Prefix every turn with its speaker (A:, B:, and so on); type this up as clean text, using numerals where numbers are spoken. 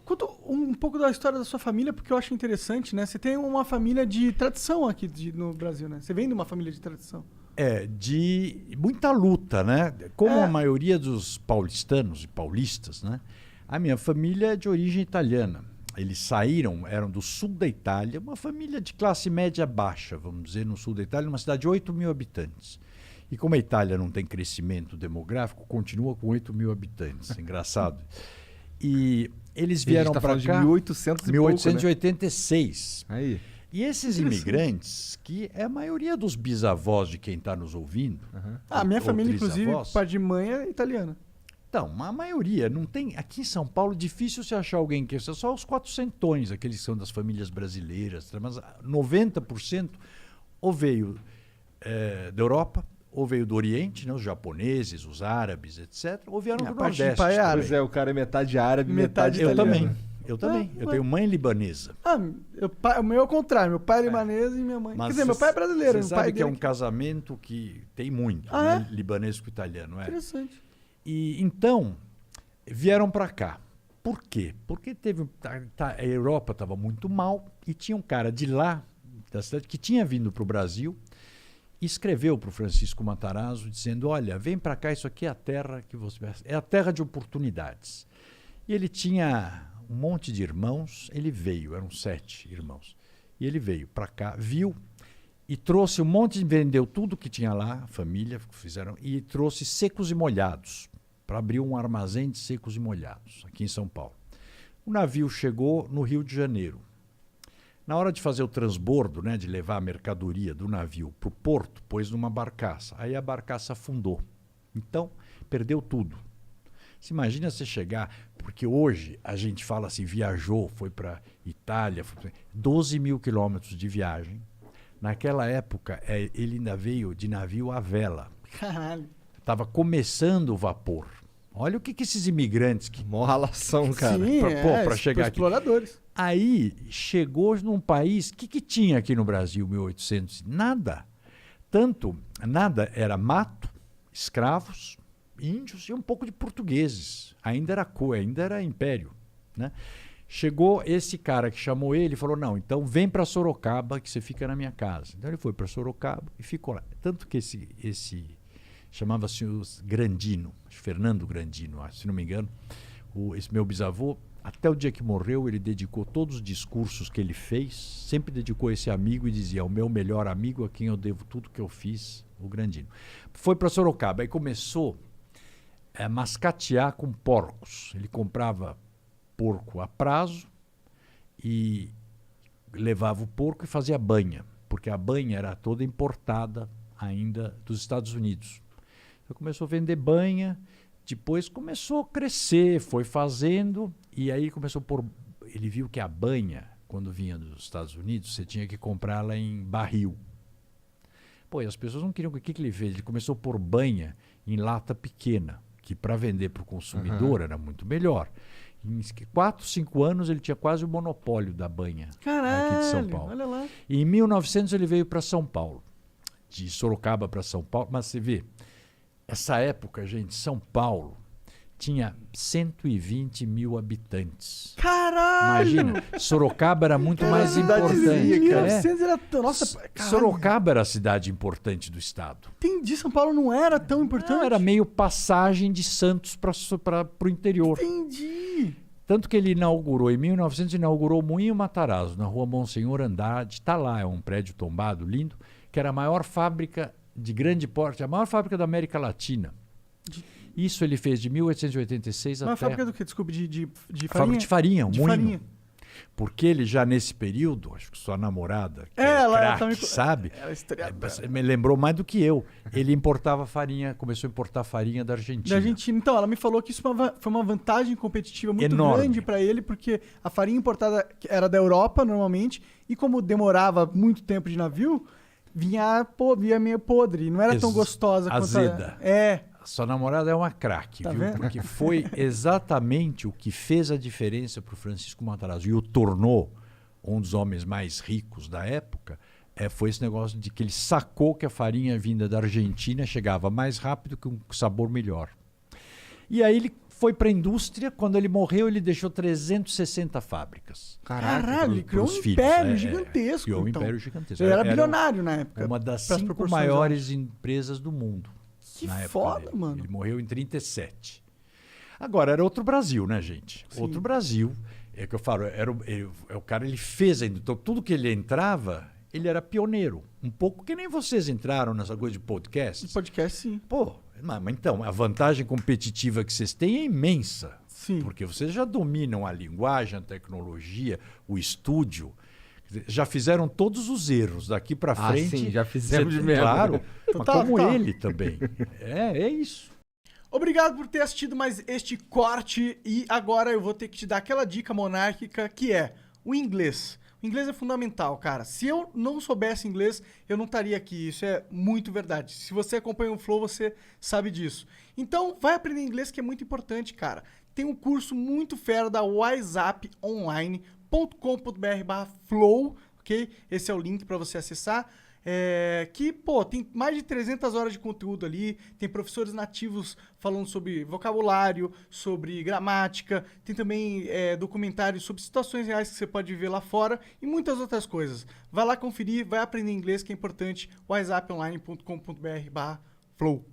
A: Conta um pouco da história da sua família, porque eu acho interessante, né? Você tem uma família de tradição aqui no Brasil, né? Você vem de uma família de tradição.
B: De muita luta, né? Como
A: É.
B: a maioria dos paulistanos e paulistas, né? A minha família é de origem italiana. Eles saíram, eram do sul da Itália, uma família de classe média baixa, vamos dizer, no sul da Itália, uma cidade de 8 mil habitantes. E como a Itália não tem crescimento demográfico, continua com 8 mil habitantes. Engraçado. E eles vieram para cá...
C: de 1800 e
B: 1886.
C: Pouco, né? Aí.
B: E esses imigrantes, que é a maioria dos bisavós de quem está nos ouvindo...
A: A minha
B: ou
A: família, inclusive,
B: trisavós.
A: pai de mãe é italiana.
B: Então, a maioria não tem... Aqui em São Paulo, difícil você achar alguém que... Só os quatrocentões, aqueles que são das famílias brasileiras. Mas 90% ou veio da Europa, ou veio do Oriente, né, os japoneses, os árabes, etc. Ou vieram do
A: parte de
B: Nordeste.
A: pai é árabe.
C: Pois é, o cara é metade árabe,
A: Metade
C: metade
B: Eu
C: italiano.
B: também. Eu também. Eu tenho mãe libanesa.
A: O meu é o contrário. Meu pai é libanês e minha mãe... Quer dizer, meu pai é brasileiro.
B: Você
A: Meu
B: sabe
A: pai
B: que é
A: dele
B: um casamento que tem muito,
A: Ah,
B: né? Libanês com italiano.
A: Interessante.
B: E então, vieram para cá. Por quê? Porque a Europa estava muito mal e tinha um cara de lá, da cidade, que tinha vindo para o Brasil e escreveu para o Francisco Matarazzo dizendo, olha, vem para cá, isso aqui é a terra que você... É a terra de oportunidades. E ele tinha um monte de irmãos, ele veio, eram 7 irmãos. E ele veio para cá, viu e trouxe um monte, vendeu tudo que tinha lá, a família fizeram, e trouxe secos e molhados, para abrir um armazém de secos e molhados, aqui em São Paulo. O navio chegou no Rio de Janeiro. Na hora de fazer o transbordo, né, de levar a mercadoria do navio para o porto, pôs numa barcaça. Aí a barcaça afundou. Então, perdeu tudo. Você imagina você chegar, porque hoje a gente fala assim, viajou, foi para Itália, 12 mil quilômetros de viagem. Naquela época, ele ainda veio de navio à vela.
A: Caralho.
B: Estava começando o vapor. Olha o que esses imigrantes...
C: Mó ralação, cara.
A: Sim,
B: para chegar aqui.
A: Exploradores.
B: Aí chegou num país... O que tinha aqui no Brasil, 1800? Nada. Nada. Era mato, escravos, índios e um pouco de portugueses. Ainda era império, né? Chegou esse cara que chamou ele e falou, não, então vem para Sorocaba que você fica na minha casa. Então ele foi para Sorocaba e ficou lá. Tanto que esse chamava-se Grandino, Fernando Grandino, se não me engano. Esse meu bisavô, até o dia que morreu, ele dedicou todos os discursos que ele fez, sempre dedicou a esse amigo e dizia, o meu melhor amigo a quem eu devo tudo que eu fiz, o Grandino. Foi para Sorocaba e começou a mascatear com porcos. Ele comprava porco a prazo e levava o porco e fazia banha, porque a banha era toda importada ainda dos Estados Unidos. Então começou a vender banha, depois começou a crescer, foi fazendo, e aí começou a pôr... Ele viu que a banha, quando vinha dos Estados Unidos, você tinha que comprá-la em barril. Pô, e as pessoas não queriam... O que ele fez? Ele começou a pôr banha em lata pequena, que para vender para o consumidor era muito melhor. Em 4, 5 anos ele tinha quase o monopólio da banha aqui de São Paulo.
A: Olha lá.
B: E em 1900 ele veio para São Paulo, de Sorocaba para São Paulo. Mas você vê, essa época, gente, São Paulo tinha 120 mil habitantes.
A: Caralho!
B: Imagina, Sorocaba era muito mais
C: cidadezinha,
B: importante.
C: cara.
A: 1900 era... Nossa, caralho.
B: Sorocaba era a cidade importante do estado.
A: Entendi, São Paulo não era tão importante.
B: Não, era meio passagem de Santos para o interior.
A: Entendi.
B: Tanto que ele inaugurou, em 1900, inaugurou o Moinho Matarazzo, na rua Monsenhor Andrade. Está lá, é um prédio tombado, lindo, que era a maior fábrica de grande porte, a maior fábrica da América Latina. Isso ele fez de 1886
A: Uma
B: até...
A: fábrica do quê? Desculpe, de farinha?
B: Fábrica de farinha, um
A: De
B: moinho.
A: farinha.
B: Porque ele já nesse período, acho que sua namorada, que
A: Ela
B: craque,
A: também...
B: sabe?
A: Ela é historiadora.
B: Me lembrou mais do que eu. Ele importava farinha, começou a importar farinha da Argentina.
A: Da Argentina. Então, ela me falou que isso foi uma vantagem competitiva muito
B: Enorme.
A: grande para ele, porque a farinha importada era da Europa, normalmente, e como demorava muito tempo de navio, vinha meio podre. Não era tão gostosa quanto
B: azeda. Sua namorada é uma craque,
A: Tá
B: viu?
A: vendo?
B: Porque foi exatamente o que fez a diferença para o Francisco Matarazzo e o tornou um dos homens mais ricos da época. Foi esse negócio de que ele sacou que a farinha vinda da Argentina chegava mais rápido, com um sabor melhor. E aí ele foi para a indústria. Quando ele morreu, ele deixou 360 fábricas.
A: Caralho, ele criou
B: pros
A: um
B: filhos.
A: império gigantesco.
B: Criou um
A: então.
B: império gigantesco.
A: Ele era bilionário na época.
B: Uma das
A: pras
B: 5
A: proporções,
B: maiores empresas do mundo.
A: Que
B: na época
A: foda,
B: dele.
A: mano.
B: Ele morreu em 37. Agora, era outro Brasil, né, gente?
A: Sim.
B: Outro Brasil. É que eu falo, o cara, ele fez ainda. Então, tudo que ele entrava, ele era pioneiro. Um pouco que nem vocês entraram nessa coisa de podcast.
A: De podcast, sim.
B: Pô, mas então, a vantagem competitiva que vocês têm é imensa.
A: Sim.
B: Porque vocês já dominam a linguagem, a tecnologia, o estúdio. Quer dizer, já fizeram todos os erros daqui para frente.
C: Sim, já fizemos
B: Você-
C: de mesmo.
B: Claro, mas
A: Total,
B: como
A: total.
B: ele também. É isso.
A: Obrigado por ter assistido mais este corte. E agora eu vou ter que te dar aquela dica monárquica que é o inglês. O inglês é fundamental, cara. Se eu não soubesse inglês, eu não estaria aqui. Isso é muito verdade. Se você acompanha o Flow, você sabe disso. Então, vai aprender inglês, que é muito importante, cara. Tem um curso muito fera da whatsapponline.com.br/flow, ok? Esse é o link para você acessar. Que, pô, tem mais de 300 horas de conteúdo ali, tem professores nativos falando sobre vocabulário, sobre gramática, tem também documentários sobre situações reais que você pode viver lá fora e muitas outras coisas. Vai lá conferir, vai aprender inglês, que é importante, whatsapponline.com.br/flow.